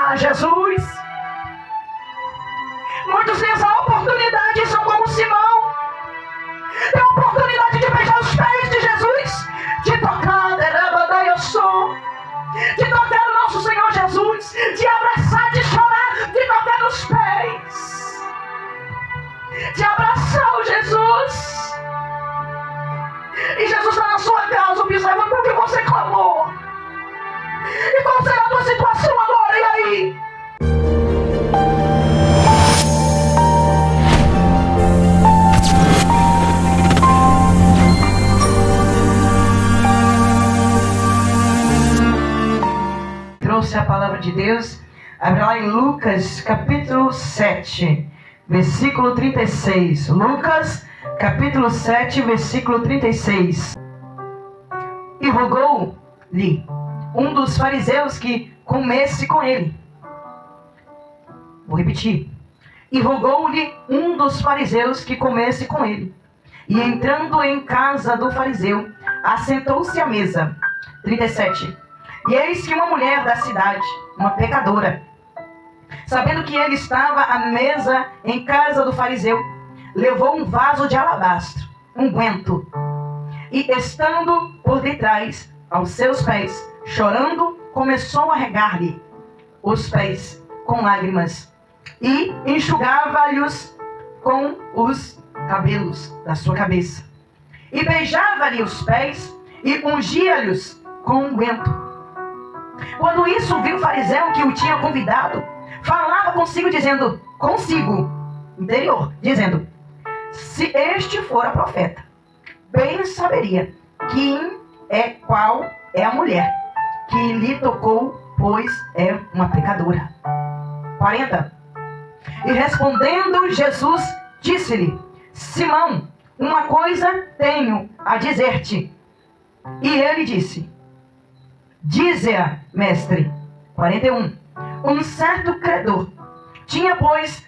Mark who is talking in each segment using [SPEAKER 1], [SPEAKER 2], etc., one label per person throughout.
[SPEAKER 1] a Jesus. Muitos têm essa oportunidade e são como Simão. Tem a oportunidade de beijar os pés de Jesus, de tocar, de tocar o nosso Senhor Jesus, de abraçar, de chorar, de tocar nos pés, de abraçar o Jesus. E Jesus está na sua casa observando o que você clamou. E qual será a tua situação agora? E aí? Trouxe a palavra de Deus. Abre lá em Lucas capítulo 7, versículo 36. Lucas capítulo 7, versículo 36. E rogou-lhe um dos fariseus que comesse com ele. Vou repetir. E rogou-lhe um dos fariseus que comesse com ele. E entrando em casa do fariseu, assentou-se à mesa. 37. E eis que uma mulher da cidade, uma pecadora, sabendo que ele estava à mesa em casa do fariseu, levou um vaso de alabastro, unguento, e estando por detrás aos seus pés, chorando, começou a regar-lhe os pés com lágrimas, e enxugava-lhes com os cabelos da sua cabeça, e beijava-lhe os pés, e ungia-lhes com unguento. Quando isso viu o fariseu que o tinha convidado, falava consigo, dizendo, interior, dizendo, se este fora profeta, bem saberia qual é a mulher que lhe tocou, pois é uma pecadora. 40. E respondendo Jesus, disse-lhe, Simão, uma coisa tenho a dizer-te. E ele disse, dize-a, mestre. 41. Um certo credor tinha 2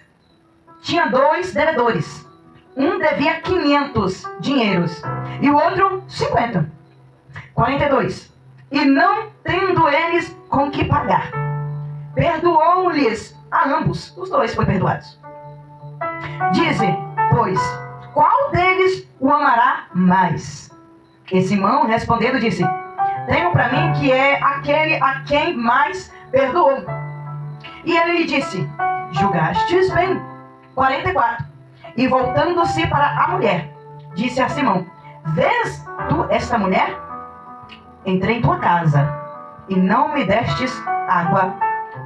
[SPEAKER 1] devedores. Um devia 500 dinheiros e o outro 50. 42. E não tendo eles com que pagar, perdoou-lhes a ambos. Os dois foram perdoados. Dize, pois, qual deles o amará mais? E Simão respondendo disse, tenho para mim que é aquele a quem mais perdoou. E ele lhe disse, julgastes bem. 44. E voltando-se para a mulher, disse a Simão, vês tu esta mulher? Entrei em tua casa e não me destes água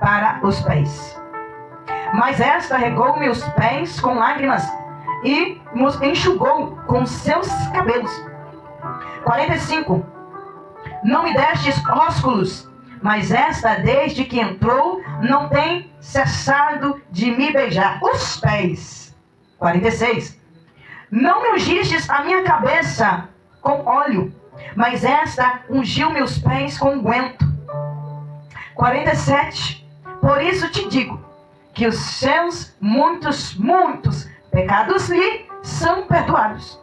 [SPEAKER 1] para os pés, mas esta regou-me os pés com lágrimas e nos enxugou com seus cabelos. 45. Não me destes ósculos, mas esta, desde que entrou, não tem cessado de me beijar os pés. 46. Não me ungistes a minha cabeça com óleo, mas esta ungiu meus pés com unguento. 47. Por isso te digo, que os seus muitos pecados lhe são perdoados,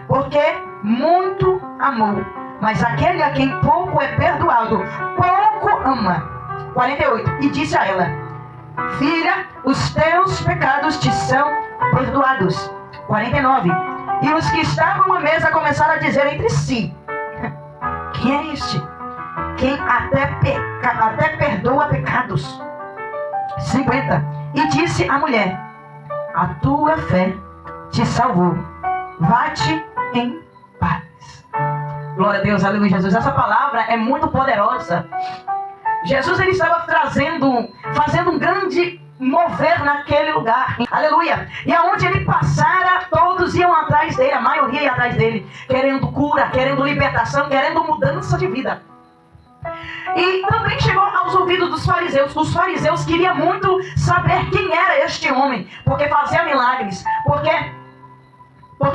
[SPEAKER 1] porque muito amou. Mas aquele a quem pouco é perdoado, pouco ama. 48. E disse a ela, filha, os teus pecados te são perdoados. 49. E os que estavam à mesa começaram a dizer entre si, quem é este? Quem até perdoa pecados. 50. E disse a mulher, a tua fé te salvou. Vá-te em paz. Glória a Deus, aleluia, Jesus. Essa palavra é muito poderosa. Jesus, ele estava fazendo um grande mover naquele lugar. Aleluia. E aonde ele passara, todos iam atrás dele, a maioria ia atrás dele, querendo cura, querendo libertação, querendo mudança de vida. E também chegou aos ouvidos dos fariseus. Os fariseus queriam muito saber quem era este homem, porque fazia milagres, porque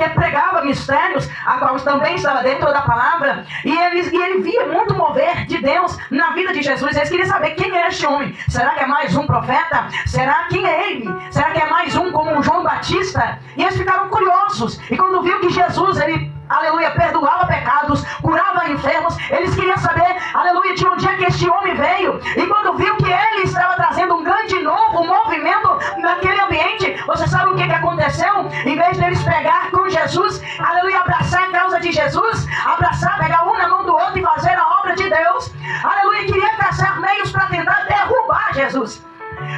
[SPEAKER 1] pregava mistérios, a qual também estava dentro da palavra, e ele via muito mover de Deus na vida de Jesus. Eles queriam saber quem é este homem. Será que é mais um profeta? Será quem é ele? Será que é mais um como João Batista? E eles ficaram curiosos. E quando viu que Jesus, ele aleluia, perdoava pecados, curava enfermos. Eles queriam saber, aleluia, de onde é que este homem veio. E quando viu que ele estava trazendo um grande novo movimento naquele ambiente, você sabe o que aconteceu? Em vez deles pegar com Jesus, aleluia, abraçar a causa de Jesus, abraçar, pegar um na mão do outro e fazer a obra de Deus, aleluia, queria caçar meios para tentar derrubar Jesus.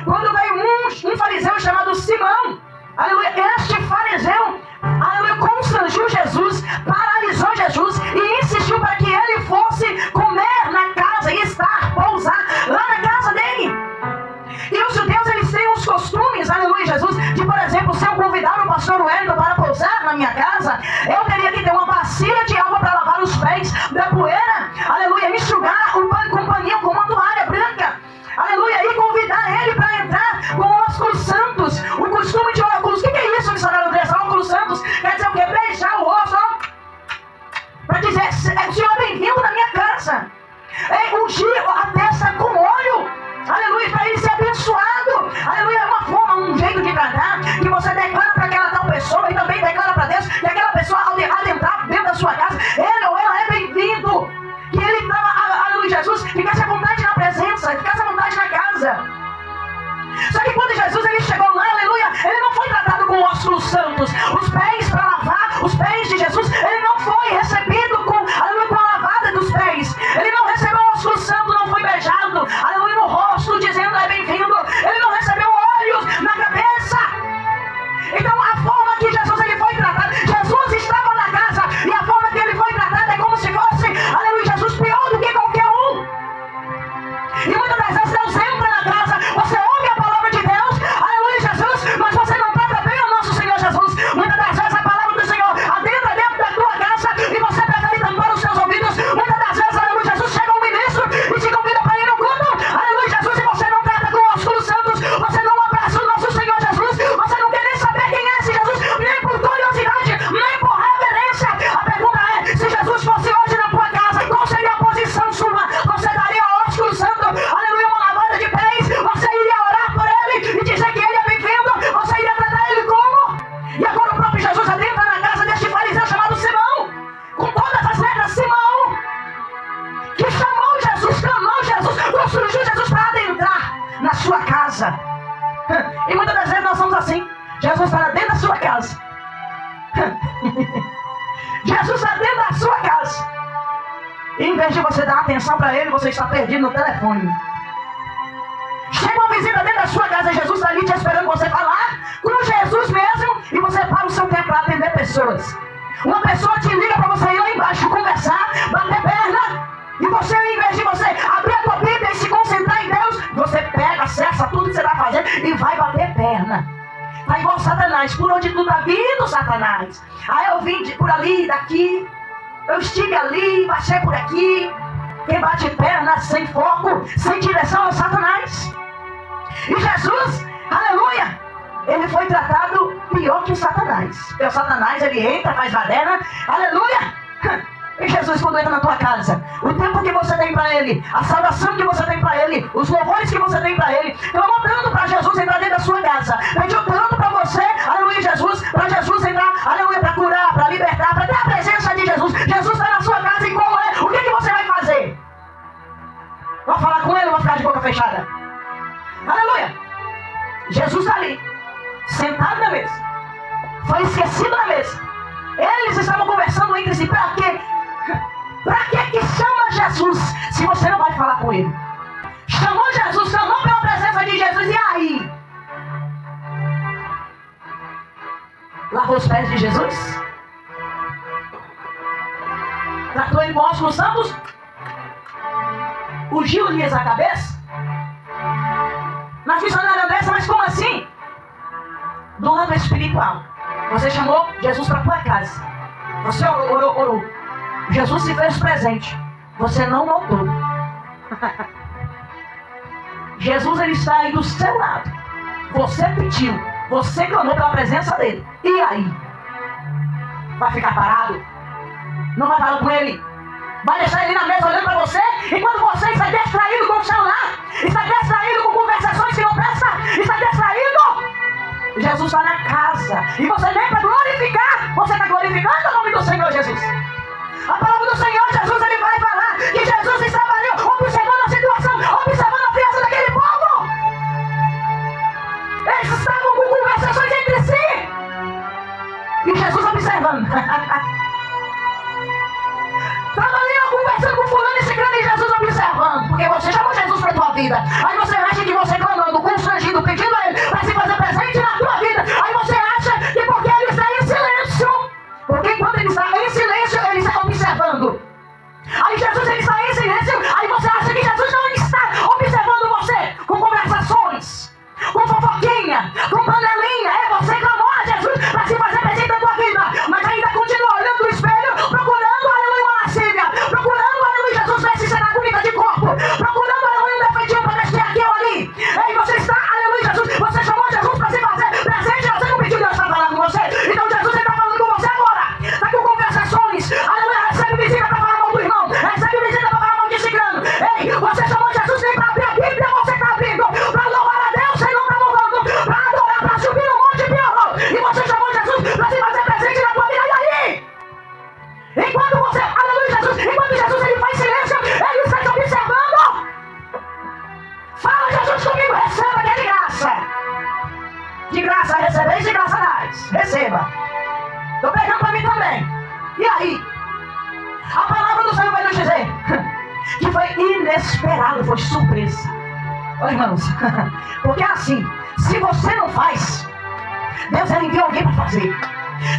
[SPEAKER 1] Quando veio um fariseu chamado Simão, aleluia, este fariseu, aleluia, constrangiu Jesus, paralisou Jesus e insistiu para que ele fosse comer na casa e estar, pousar lá na casa dele. E os judeus, eles têm os costumes, aleluia, Jesus, de, por exemplo, se eu convidar o pastor Wellington para pousar na minha casa, eu teria que ter uma bacia de água para lavar os pés da poeira, aleluia, enxugar o pano com um paninho, com uma toalha branca, aleluia, e convidar ele para entrar com ósculos santos. O costume de ósculos, o que é isso, missionário André? Ósculos santos quer dizer o quê? Beijar o rosto, para dizer, o senhor é bem-vindo na minha casa. Ungir a testa com óleo, aleluia, para ele ser abençoado, aleluia, é uma forma, um jeito de tratar, que você declara para aquela tal pessoa e também declara para Deus, que aquela pessoa, ao adentrar dentro da sua casa, ele ou ela é bem-vindo, que ele estava, aleluia, Jesus, ficasse à vontade na presença, ficasse à vontade na casa. Só que quando Jesus ele chegou lá, aleluia, ele não foi tratado com ósculos santos, os pés para lavar, os pés de Jesus, ele não foi recebido com, aleluia, com a lavada dos pés, ele não recebeu ósculo santo, não foi beijado, aleluia, no rosto, dizendo é bem-vindo, ele não recebeu olhos na cabeça. Então a forma que Jesus ele foi tratado, Jesus estava na casa, e a forma que ele foi tratado é como se fosse, aleluia, Jesus pior do que qualquer um. E muitas das vezes Deus entra na casa, você ouve a palavra de Deus, aleluia, Jesus, mas você não trata bem o nosso Senhor Jesus. Muitas das vezes a palavra do Senhor adentra dentro da tua casa e você prefere tampar os seus ouvidos. Muitas das vezes, aleluia, Jesus, chega um ministro e te convida para ir no culto, aleluia, Jesus, e você não trata com ósculos santos, você não abraça o nosso Senhor Jesus, você não quer nem saber quem é esse Jesus, nem por curiosidade, nem por reverência. A pergunta é, se Jesus fosse hoje na tua casa, qual seria a posição sua? Você daria ósculo santo, aleluia, uma lavada de pés? Você iria orar por ele e dizer que ele é bem-vindo? Você iria tratar ele como? E agora o próprio Jesus adentra na casa deste fariseu chamado Simão, com todas as letras, Simão, que chamou Jesus, clamou Jesus, constrangiu Jesus para adentrar na sua casa. E muitas das vezes nós somos assim. Jesus está dentro da sua casa. Jesus está dentro da sua casa. E em vez de você dar atenção para ele, você está perdido no telefone. Chega uma visita dentro da sua casa, Jesus está ali te esperando você falar com Jesus mesmo, e você para o seu tempo para atender pessoas. Uma pessoa te liga para você ir lá embaixo, conversar, bater perna, e você, em vez de você abrir a tua Bíblia e se concentrar em Deus, você pega, acessa tudo que você está fazendo e vai bater perna. Tá igual Satanás, por onde tu está vindo, Satanás? Aí eu vim por ali, daqui, eu estive ali, passei por aqui. Quem bate perna sem foco, sem direção, é o Satanás. E Jesus, aleluia, ele foi tratado pior que o Satanás. Porque o Satanás, ele entra, faz baderna, aleluia. E Jesus, quando entra na tua casa, o tempo que você tem para ele, a salvação que você tem para ele, os louvores que você tem para ele, clamou tanto para Jesus entrar dentro da sua casa, pediu tanto para você, aleluia, Jesus, para Jesus entrar, aleluia, para curar, para libertar, para ter a presença de Jesus. Jesus está na sua casa, e qual é? O que você vai fazer? Vai falar com ele ou vai ficar de boca fechada? Aleluia. Jesus está ali, sentado na mesa, foi esquecido na mesa. Eles estavam conversando entre si. Para quê? Para que chama Jesus se você não vai falar com ele? Chamou Jesus, chamou pela presença de Jesus, e aí? Lavou os pés de Jesus? Tratou ele com ósculos santos? Ungiu-lhes a cabeça? Mas missionário Andressa, mas como assim? Do lado espiritual, você chamou Jesus para a tua casa, você orou, Jesus se fez presente, você não notou. Jesus, ele está aí do seu lado, você pediu, você clamou pela presença dele, e aí? Vai ficar parado? Não vai falar com ele? Vai deixar ele na mesa olhando para você, enquanto você está distraído com o celular, está distraído com conversações que não prestam, está distraído? Jesus está na casa, e você vem para glorificar Você está glorificando o nome do Senhor Jesus. A palavra do Senhor Jesus, ele vai falar que Jesus estava ali observando a situação, observando a criança daquele povo. Eles estavam com conversações entre si. E Jesus observando. Estava ali conversando com fulano e ciclano e Jesus observando. Porque você chamou Jesus para a tua vida. Aí você acha que você clamando, constrangido, pedindo a Ele para se fazer presente na tua vida. Aí você acha que porque Ele está em silêncio. Porque enquanto Ele está em silêncio, Ele está observando. Aí Jesus ele está em silêncio. Aí você acha que Jesus não está observando você com conversações, com fofoquinha, com panelinha. É você clamou a Jesus para se fazer presente na tua vida. Mas ainda continua olhando no espelho, procurando aleluia uma lascívia, procurando aleluia Jesus ver se será bonita de corpo, procurando aleluia um defeitinho para vestir aqui ou ali. Ei, você está aleluia Jesus, você chamou Jesus para se fazer presente, você não pediu Deus para falar com você. Então Jesus está falando com você agora. Está com conversações, aleluia, recebe visita para falar mal do irmão, recebe visita para falar mal de ciclano. Ei, você chamou Jesus nem para abrir a Bíblia, você está abrindo para louvar a Deus, você não está louvando, para adorar, para subir no monte piorou. E você chamou Jesus para se fazer presente na tua vida. E aí? Enquanto você, aleluia Jesus, enquanto Jesus ele faz silêncio, ele está te observando. Fala Jesus comigo, receba que é de graça. De graça recebeis, de graça dais. Receba. Estou pegando para mim também. E aí? A palavra do Senhor vai nos dizer que foi inesperado, foi surpresa. Olha, irmãos, porque assim, se você não faz, Deus ele envia alguém para fazer.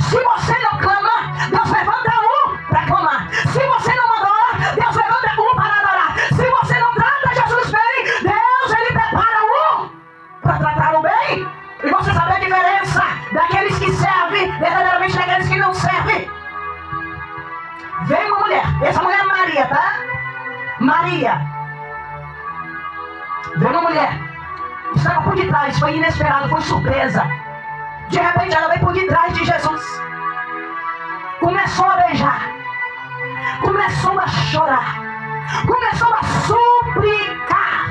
[SPEAKER 1] Se você não clama, Deus levanta um para clamar. Se você não adora, Deus levanta um para adorar. Se você não trata Jesus bem, Deus ele prepara um para tratá-lo bem. E você sabe a diferença daqueles que servem verdadeiramente daqueles que não servem. Vem uma mulher, essa mulher é Maria, tá? Maria. Vem uma mulher, estava por detrás, foi inesperado, foi surpresa. De repente ela veio por detrás de Jesus. Começou a beijar. Começou a chorar. Começou a suplicar.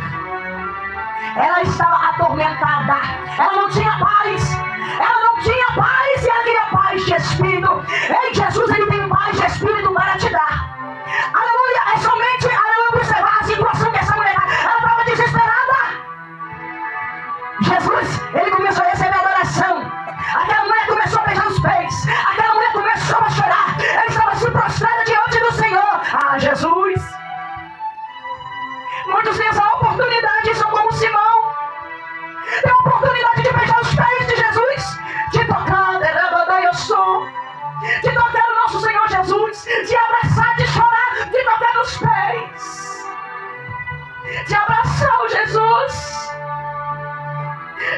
[SPEAKER 1] Ela estava atormentada. Ela não tinha paz. Ela não tinha paz e ela queria paz de espírito. Ei, Jesus ele tem paz de espírito para te dar. Aleluia. É somente aleluia observar a situação que essa mulher ela estava desesperada. Jesus ele começou a receber adoração. Aquela mulher começou a beijar os pés. Aquela mulher começou a chorar. Ela estava se prostrando diante do Senhor. Ah, Jesus. Muitos têm essa oportunidade, são como Simão. Tem a oportunidade de beijar os pés de Jesus. De tocar, eu sou. De tocar o nosso Senhor Jesus. De abraçar, de chorar, de tocar nos pés. De abraçar o Jesus.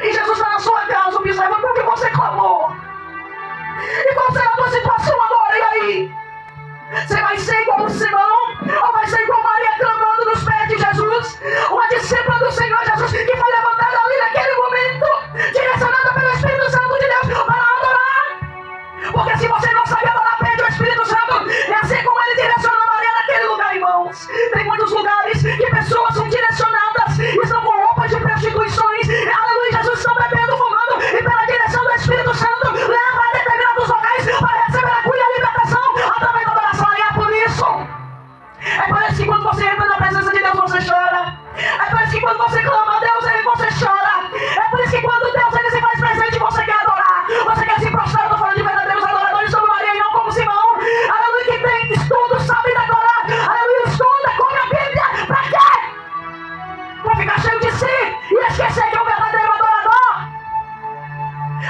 [SPEAKER 1] E Jesus está na sua casa, observando o que você clamou. E qual será a tua situação agora? E aí? Você vai ser igual o Simão? Ou vai ser igual Maria clamando nos pés de Jesus? Uma discípula do Senhor Jesus que foi levantada ali naquele momento, direcionada pelo Espírito Santo de Deus para adorar. Porque se você não sabe adorar, pede o Espírito Santo. É assim como ele direcionou Maria naquele lugar, irmãos. Tem muitos lugares que pessoas são direcionadas, estão com roupas de prostituições. Aleluia, Jesus estão bebendo, fumando. E pela direção do Espírito Santo, leva a determinados locais para receber a cura e a libertação através da adoração. E é por isso. É por isso que quando você entra na presença de Deus, você chora. É por isso que quando você clama a Deus, você chora. É por isso que quando Deus ele se faz presente, você quer adorar. Você quer se prostrar. Eu estou falando de verdadeiros adoradores como Maria e não como Simão. Aleluia, que tem estudo, sabe adorar. Aleluia, estuda, come a Bíblia. Para quê? Para ficar cheio de si e esquecer que é um verdadeiro adorador.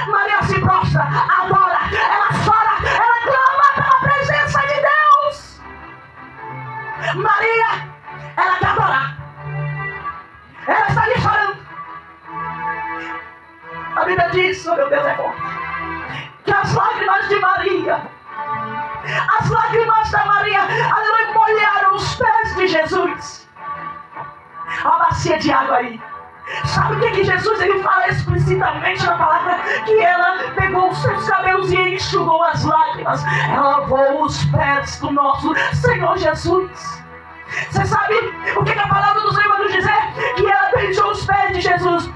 [SPEAKER 1] Maria se prostra, adora, ela chora, ela clama pela presença de Deus. Maria, ela quer adorar. Ela está ali chorando. A Bíblia diz, oh meu Deus, é forte, que as lágrimas de Maria, as lágrimas da Maria, aleluia, molharam os pés de Jesus. A bacia de água aí. Sabe o que Jesus ele fala explicitamente na palavra? Que ela pegou os seus cabelos e enxugou as lágrimas. Ela lavou os pés do nosso Senhor Jesus. Você sabe o que a palavra do Senhor vai nos dizer? Que ela beijou os pés de Jesus.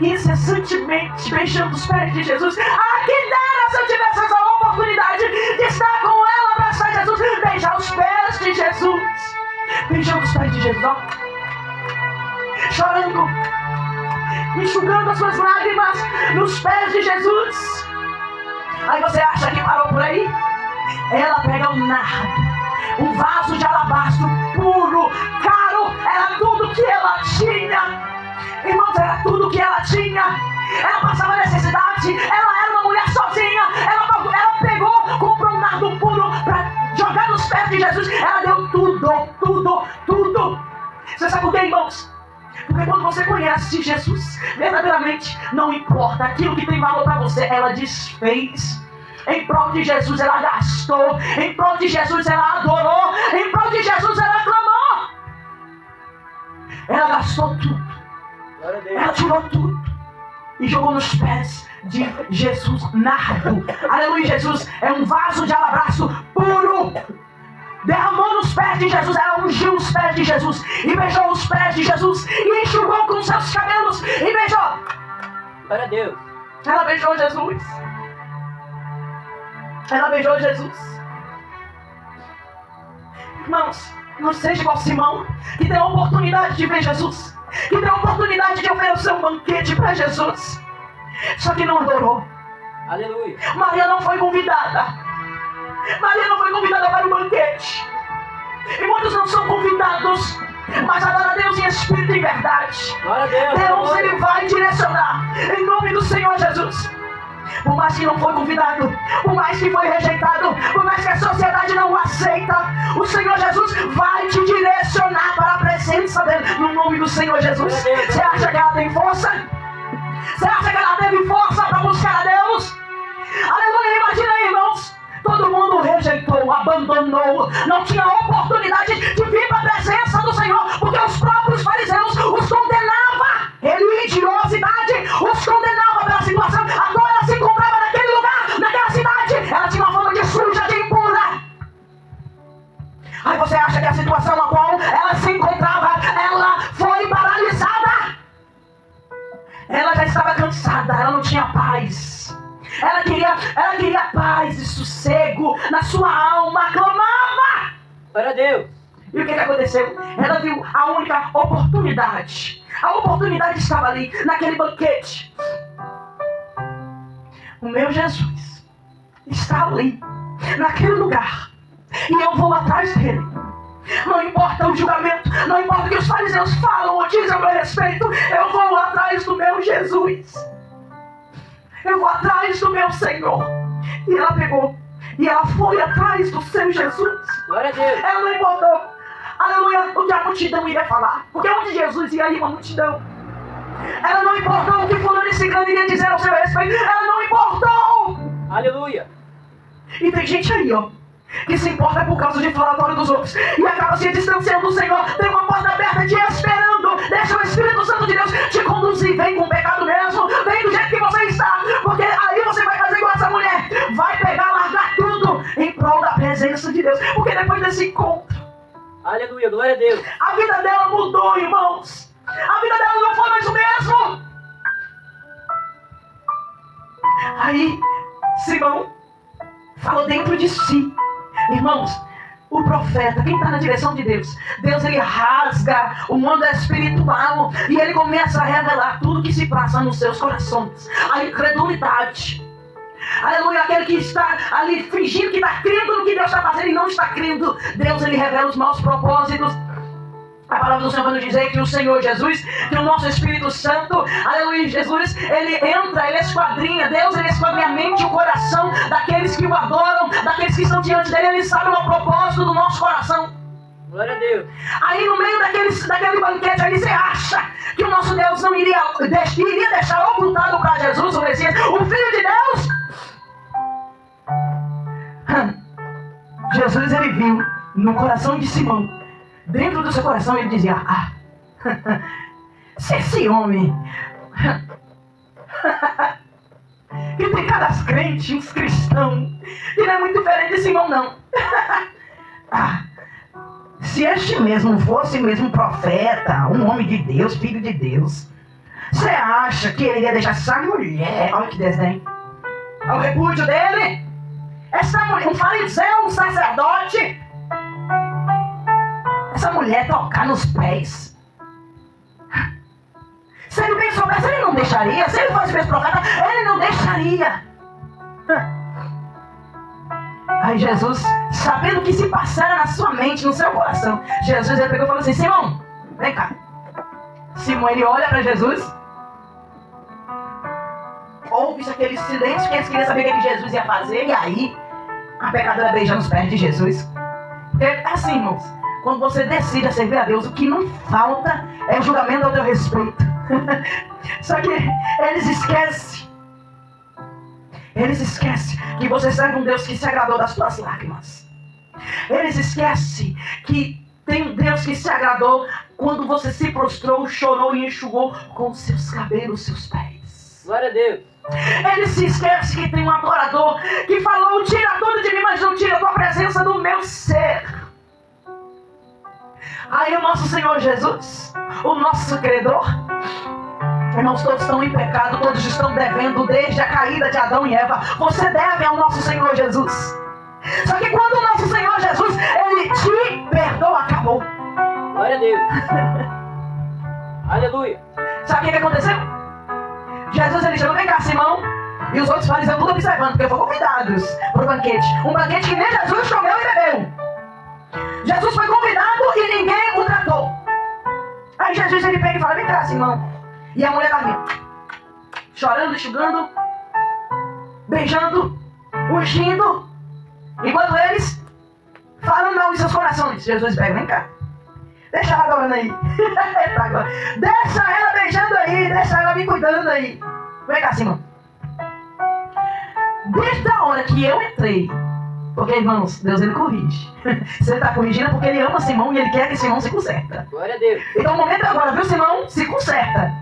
[SPEAKER 1] incessantemente beijando os pés de Jesus. Ah, que dera se eu tivesse essa oportunidade de estar com ela, abraçar Jesus, beijar os pés de Jesus. Beijando os pés de Jesus, ó. Chorando, enxugando as suas lágrimas nos pés de Jesus. Aí você acha que parou por aí? Ela pega um nardo, um vaso de alabastro puro, caro, era tudo que ela tinha. Irmãos, era tudo que ela tinha. Ela passava necessidade, ela era uma mulher sozinha. Ela pegou, comprou um nardo puro para jogar nos pés de Jesus. Ela deu tudo. Você sabe por quê, irmãos? Porque quando você conhece Jesus, verdadeiramente, não importa aquilo que tem valor para você, ela desfez. Em prol de Jesus ela gastou, em prol de Jesus ela adorou, em prol de Jesus ela clamou. Ela gastou tudo, ela tirou tudo e jogou nos pés de Jesus, nardo. Aleluia, Jesus é um vaso de alabastro puro. Derramou nos pés de Jesus, ela ungiu os pés de Jesus e beijou os pés de Jesus e enxugou com seus cabelos e beijou.
[SPEAKER 2] Glória a Deus.
[SPEAKER 1] Ela beijou Jesus. Ela beijou Jesus. Irmãos, não seja igual Simão, que tem a oportunidade de ver Jesus, que tem a oportunidade de oferecer um banquete para Jesus, só que não adorou.
[SPEAKER 2] Aleluia.
[SPEAKER 1] Maria não foi convidada. Maria não foi convidada para o banquete. E muitos não são convidados, mas adora a Deus em espírito e em verdade.
[SPEAKER 2] Glória a Deus.
[SPEAKER 1] Deus, Ele vai direcionar em nome do Senhor Jesus. Por mais que não foi convidado, por mais que foi rejeitado, por mais que a sociedade não o aceita, o Senhor Jesus vai te direcionar para a presença dele, no nome do Senhor Jesus. Você acha que ela tem força? Você acha que ela teve força para buscar a Deus? Aleluia, imagina aí, irmãos. Todo mundo rejeitou, abandonou, não tinha oportunidade de vir para a presença do Senhor, porque os próprios fariseus os condenavam. Religiosidade os condenava pela situação. Agora ela se encontrava naquele lugar, naquela cidade. Ela tinha uma fama de suja, de impura. Aí você acha que a situação na qual ela se encontrava, ela foi paralisada. Ela já estava cansada, ela não tinha paz. Ela queria paz e sossego na sua alma, clamava.
[SPEAKER 2] Glória a Deus.
[SPEAKER 1] E o que aconteceu? Ela viu a única oportunidade. A oportunidade estava ali, naquele banquete. O meu Jesus está ali, naquele lugar. E eu vou atrás dele. Não importa o julgamento, não importa o que os fariseus falam ou dizem a meu respeito, eu vou atrás do meu Jesus. Eu vou atrás do meu Senhor. E ela pegou, e ela foi atrás do seu Jesus.
[SPEAKER 2] Glória a Deus.
[SPEAKER 1] Ela não importou, aleluia, o que a multidão iria falar. Porque onde Jesus ia ir uma multidão. Ela não importou o que fulano e ciclano iria dizer ao seu respeito. Ela não importou.
[SPEAKER 2] Aleluia.
[SPEAKER 1] E tem gente aí, ó, que se importa por causa de falatório dos outros e acaba se distanciando do Senhor. Tem uma porta aberta te esperando. Deixa o Espírito Santo de Deus te conduzir. Vem com o pecado mesmo, vem do jeito que você está, porque aí você vai fazer igual essa mulher, vai pegar, largar tudo em prol da presença de Deus. Porque depois desse encontro,
[SPEAKER 2] aleluia, glória a Deus,
[SPEAKER 1] a vida dela mudou, irmãos. A vida dela não foi mais o mesmo. Aí Simão falou dentro de si. Irmãos, o profeta, quem está na direção de Deus, Deus ele rasga o mundo espiritual e ele começa a revelar tudo que se passa nos seus corações. A incredulidade, aleluia, aquele que está ali fingindo que está crendo no que Deus está fazendo e não está crendo. Deus ele revela os maus propósitos. A palavra do Senhor vai nos dizer que o Senhor Jesus, que o nosso Espírito Santo, aleluia, Jesus, ele entra, ele esquadrinha, Deus ele esquadrinha a mente e o coração daqueles que o adoram, daqueles que estão diante dele, ele sabe o propósito do nosso coração.
[SPEAKER 2] glória a Deus.
[SPEAKER 1] Aí no meio daquele banquete, aí você acha que o nosso Deus não iria deixar ocultado para Jesus, o Messias, o Filho de Deus? Jesus ele viu no coração de Simão. Dentro do seu coração ele dizia: se esse homem que tem caras crentes, uns cristãos, que não é muito diferente de Simão não. Se este mesmo fosse mesmo profeta, um homem de Deus, filho de Deus, Você acha que ele ia deixar essa mulher? Olha que desdém. Olha o repúdio dele. Essa mulher, um fariseu, um sacerdote. Essa mulher tocar nos pés. Se ele bem soubesse, ele não deixaria. Se ele fosse mesmo profeta, ele não deixaria. Aí Jesus, sabendo o que se passara na sua mente, no seu coração, Jesus ele pegou e falou assim: Simão, vem cá. Simão, ele olha para Jesus. Houve aquele silêncio, que eles queriam saber o que Jesus ia fazer. E aí, a pecadora beijando os pés de Jesus. É assim, irmãos, quando você decide a servir a Deus, o que não falta é julgamento ao teu respeito. Só que eles esquecem que você serve um Deus que se agradou das tuas lágrimas. Eles esquecem que tem um Deus que se agradou quando você se prostrou, chorou e enxugou com seus cabelos, seus pés.
[SPEAKER 2] Glória a Deus.
[SPEAKER 1] Ele se esquece que tem um adorador que falou: tira tudo de mim, mas não tira a tua presença do meu ser. Aí o nosso Senhor Jesus, o nosso credor, irmãos, todos estão em pecado, todos estão devendo desde a caída de Adão e Eva. Você deve ao nosso Senhor Jesus. Só que quando o nosso Senhor Jesus, ele te perdoa, acabou.
[SPEAKER 2] Glória a Deus. Aleluia.
[SPEAKER 1] Sabe o que aconteceu? Jesus, ele chegou: vem cá, Simão. E os outros fariseus tudo observando, porque foram convidados para o banquete. Um banquete que nem Jesus comeu e bebeu. Jesus foi convidado e ninguém o tratou. Aí Jesus, ele pega e fala: vem cá, Simão. E a mulher tá vindo, chorando, enxugando, beijando, ungindo, enquanto eles falam mal em seus corações. Jesus pega: vem cá, deixa ela adorando aí. Deixa ela beijando aí, deixa ela me cuidando aí. Vem cá, Simão. Desde a hora que eu entrei, porque, irmãos, Deus ele corrige. Você está corrigindo porque ele ama Simão e ele quer que Simão se conserta.
[SPEAKER 2] Glória a Deus.
[SPEAKER 1] Então o momento é agora, viu, Simão? Se conserta.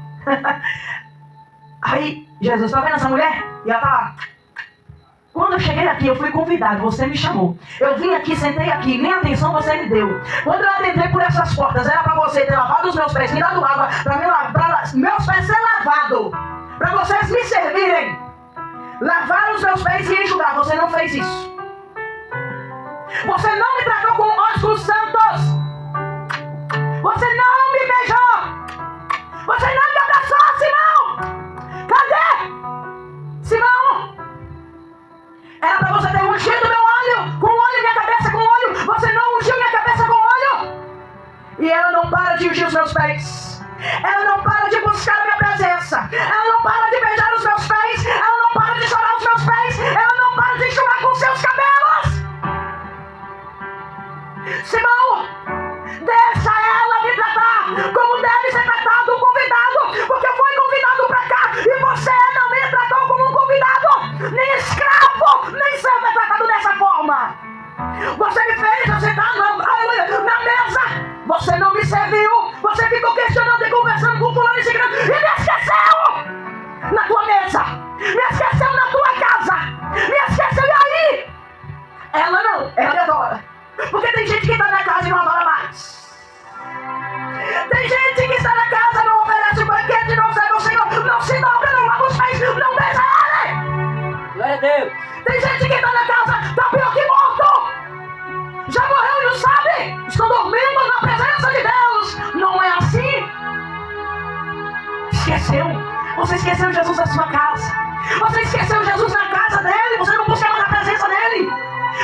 [SPEAKER 1] Aí Jesus, tá vendo essa mulher? E ela tá lá. Quando eu cheguei aqui, eu fui convidado, você me chamou. Eu vim aqui, sentei aqui, nem atenção você me deu. Quando eu entrei por essas portas, era para você ter lavado os meus pés, me dado água, para meus pés ser lavado, para vocês me servirem. Lavar os meus pés e enxugar. Você não fez isso. Você não me tratou com ósculos santos. Você não me beijou. Você não me abraçou, Simão. Cadê? Simão. Era para você ter ungido meu olho. Com óleo, minha cabeça com óleo. Você não ungiu minha cabeça com óleo. E ela não para de ungir os meus pés. Ela não para de buscar a minha presença. Ela não para de beijar os meus pés. Ela não para de chorar os meus pés. Ela não para de enxugar com seus cabelos. Simão, deixa ela me tratar como deve ser tratado um convidado. Porque eu fui convidado para cá e você não me tratou como um convidado. Nem escravo, nem servo é tratado dessa forma. Você me fez eu sentar na mesa. Você não me serviu. Você ficou questionando e conversando com fulano e ciclano e me esqueceu na tua mesa. Me esqueceu na tua casa. Me esqueceu, e aí? Ela não, ela me adora. Porque tem gente que está na casa e não adora mais. Tem gente que está na casa, não oferece o banquete, não serve ao Senhor, não se dobra, não lava os pés, não beija ele.
[SPEAKER 2] Glória a Deus.
[SPEAKER 1] Tem gente que está na casa, está pior que morto. Já morreu e não sabe. Estão dormindo na presença de Deus. Não é assim? Esqueceu. Você esqueceu Jesus na sua casa. Você esqueceu Jesus na casa dele. Você não busca mais a presença dele.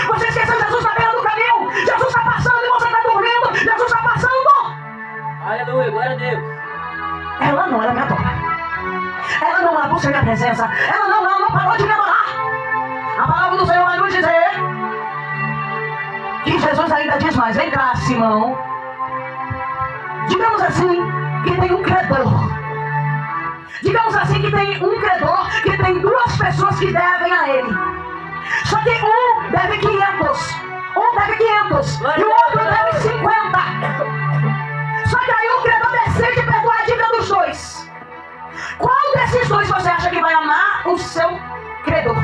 [SPEAKER 1] Você esqueceu Jesus na beira do caminho. Jesus está passando e você está dormindo. Jesus está passando.
[SPEAKER 2] Aleluia, glória a Deus.
[SPEAKER 1] Ela não, ela me adora. Ela não, ela busca a minha presença. Ela não parou de me adorar. A palavra do Senhor vai nos dizer que Jesus ainda diz mais. Vem cá, Simão. Digamos assim que tem um credor. Digamos assim que tem um credor que tem duas pessoas que devem a ele. Só que um deve 500. Um deve 500 e o outro deve 50. Só que aí o credor decide perdoar a dívida dos dois. Qual desses dois você acha que vai amar o seu credor?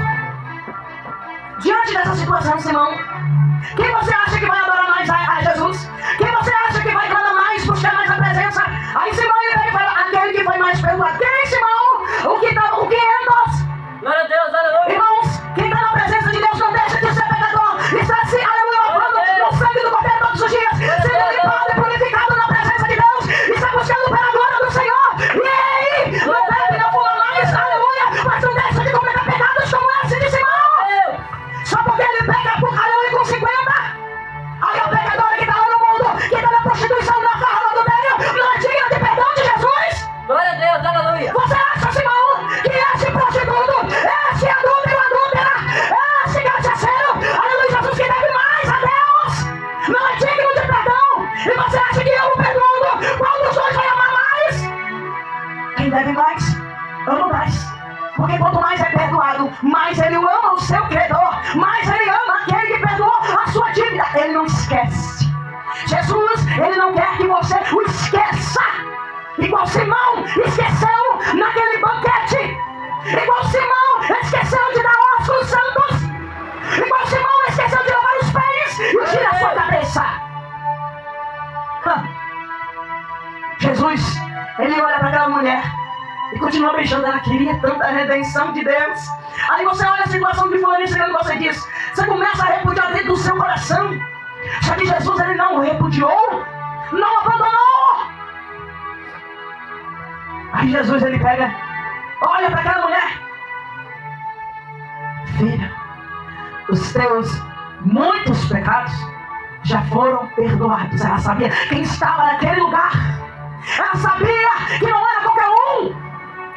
[SPEAKER 1] Diante dessa situação, Simão, quem você acha que vai adorar mais a Jesus? Quem você acha que vai clamar mais, buscar mais a presença? Aí Simão ele fala: aquele que foi mais perdoado. Quem
[SPEAKER 2] Aleluia.
[SPEAKER 1] Você acha, Simão, que esse prostituto, esse adúltero, adúltera, esse cachaceiro, aleluia, Jesus, que deve mais a Deus, não é digno de perdão? E você acha que eu o perdoo? Qual dos dois vai amar mais? Quem deve mais, ama mais. Porque quanto mais é perdoado, mais ele ama o seu credor, mais ele ama aquele que perdoou a sua dívida. Ele não esquece. Jesus, ele não quer que você o esqueça. Igual Simão esqueceu naquele banquete. Igual Simão esqueceu de dar ossos aos santos. Igual Simão esqueceu de lavar os pés e tirar a sua cabeça. Jesus, ele olha para aquela mulher e continua beijando. Ela queria tanta redenção de Deus. Aí você olha a situação de fulano e você diz, você começa a repudiar dentro do seu coração. Só que Jesus, ele não repudiou, não abandonou. Aí Jesus, ele pega, olha para aquela mulher. Filha, os teus muitos pecados já foram perdoados. Ela sabia quem estava naquele lugar. Ela sabia que não era qualquer um.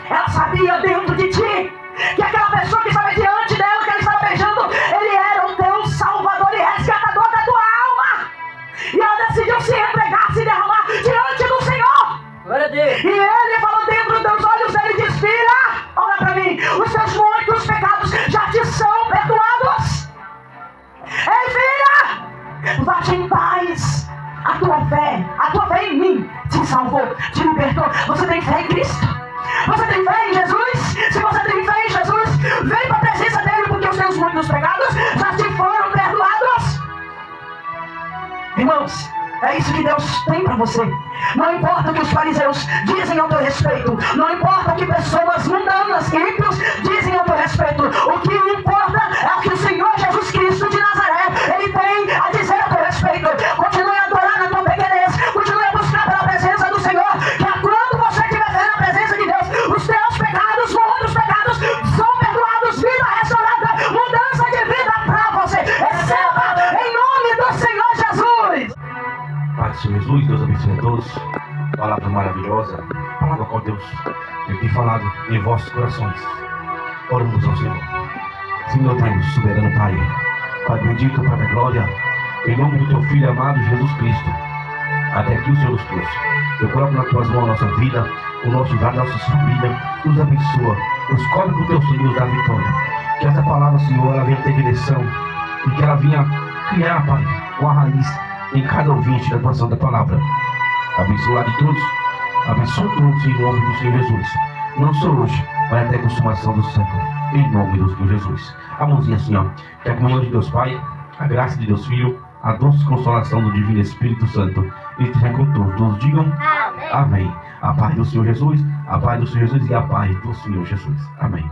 [SPEAKER 1] Ela sabia dentro de ti que aquela pessoa que estava diante dela, que ela estava beijando, ele era o teu salvador e resgatador da tua alma. E ela decidiu se entregar, se derramar diante do Senhor.
[SPEAKER 2] Glória a Deus.
[SPEAKER 1] E ele falou dentro dos olhos dele e diz, filha, olha para mim, os teus muitos pecados já te são perdoados. Ei, filha, vá-te em paz. A tua fé em mim te salvou, te libertou. Você tem fé em Cristo? Você tem fé em Jesus? Se você tem fé em Jesus, vem para a presença dele, porque os teus muitos pecados já te foram perdoados. Irmãos, é isso que Deus tem para você. Não importa o que os fariseus dizem ao teu respeito, não importa o que pessoas mundanas, ímpios, dizem ao teu respeito. O que importa é o que o Senhor Jesus Cristo de Nazaré, ele tem a dizer ao teu respeito. Continue a adorar na tua pequenez, continue a buscar pela presença do Senhor, que quando você estiver na presença de Deus, os teus pecados, muitos pecados, são perdoados, vida restaurada, mudança de vida para você. Receba em nome do Senhor Jesus.
[SPEAKER 3] Pai do Senhor Jesus, Deus abençoe a todos. Palavra maravilhosa, palavra com Deus tem falado em vossos corações. Oramos ao Senhor. Senhor Deus, soberano Pai, Pai bendito, Pai da glória, em nome do teu Filho amado Jesus Cristo, até aqui o Senhor nos trouxe. Eu coloco nas tuas mãos a nossa vida, o nosso lar, nossas famílias, nos abençoa, nos cobre com o teu Senhor da vitória. Que essa palavra, Senhor, ela venha ter direção e que ela venha criar, Pai, uma raiz em cada ouvinte da atuação da palavra. Abençoa de todos, abençoa todos em nome do Senhor Jesus. Não só hoje, mas até a consumação do século, em nome do Senhor Jesus. A mãozinha assim, ó, que a comunhão de Deus Pai, a graça de Deus Filho, a doce consolação do Divino Espírito Santo, e esteja com todos. Todos digam amém. Amém. A paz do Senhor Jesus, a paz do Senhor Jesus e a paz do Senhor Jesus. Amém.